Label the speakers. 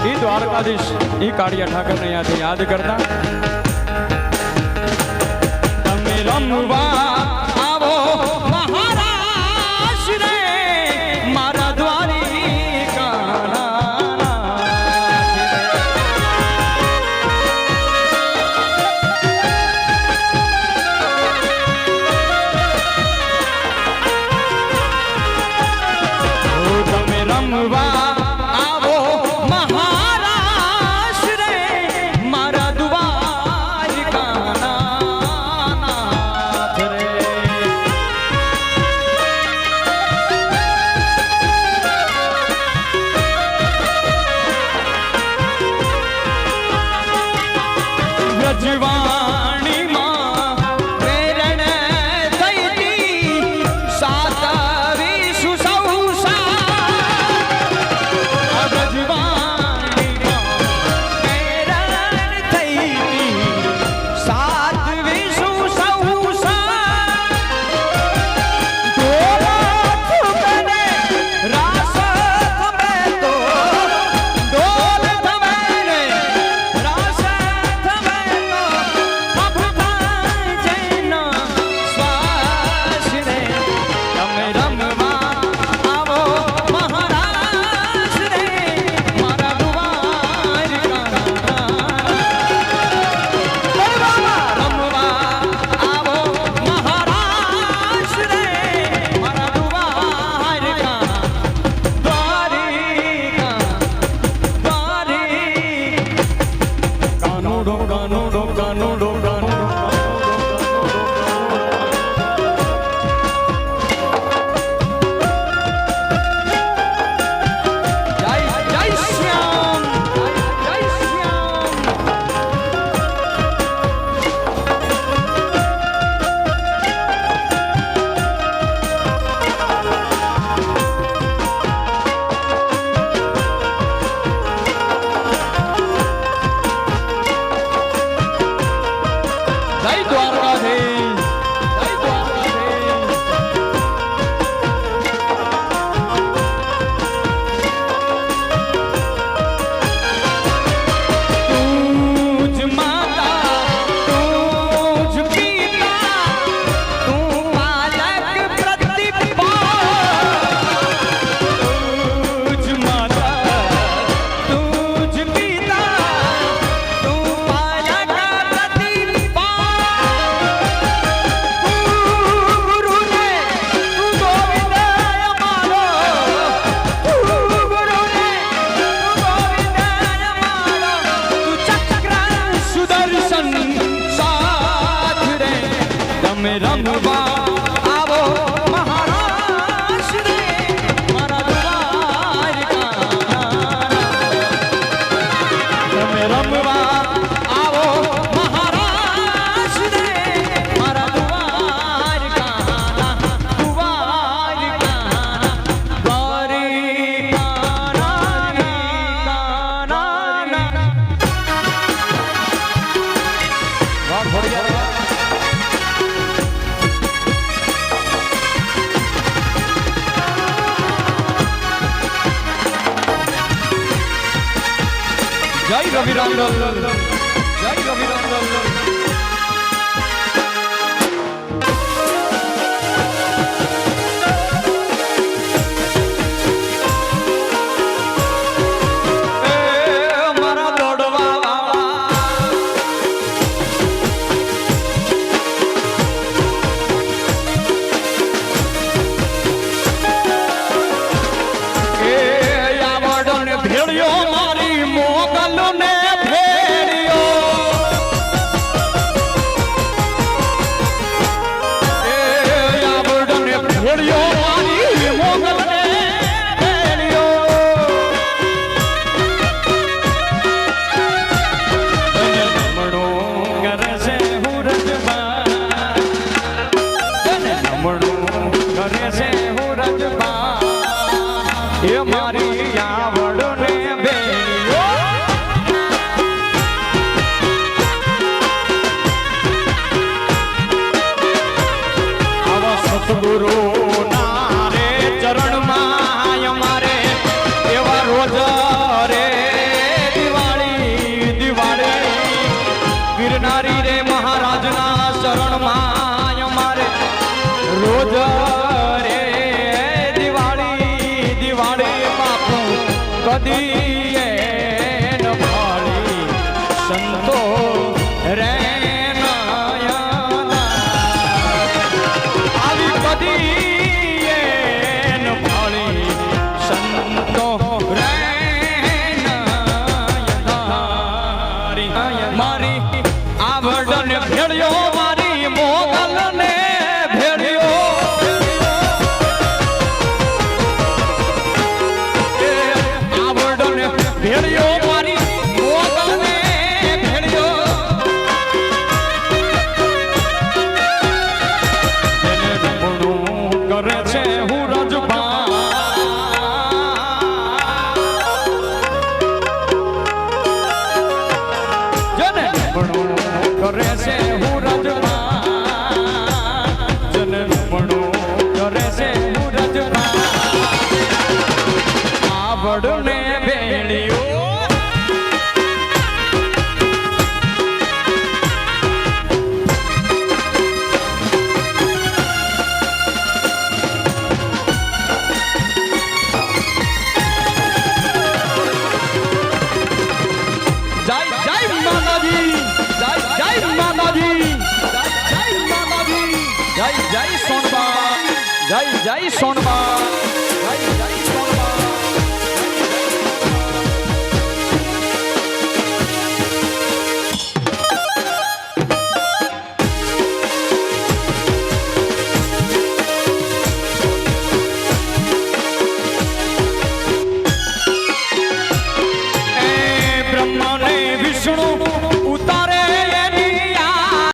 Speaker 1: એ દ્વારકાધીશ એ કાળિયા ઠાકરને યાદ યાદ કરતા તમે રમવા આવો મહારાજ રે મારા દ્વારિકાના તમે રમવા જય રવિરાંગલ જય રવિરાંગલ
Speaker 2: મારી મોગલ ને ભેળ્યો
Speaker 1: કદી ન ભાળી સંતો રે આવી કદી ન ભાળી સંતો રે મારી આવડને ભેળ્યો મારી મોગલને ભેળ્યો આવડને ભેળ્યો મારી મોગલને ભેળ્યો એને રમણું કરે છે હું રજબા જેને રમણું કરે છે હું રજબા જેને રમણું કરે છે હું રજબા આવડને ભેળ્યો જય જય માતાજી જય જય માતાજી જય જય માતાજી જય જય સોનબા જય જય સોનબા જય જય સોનબા બ્રહ્મા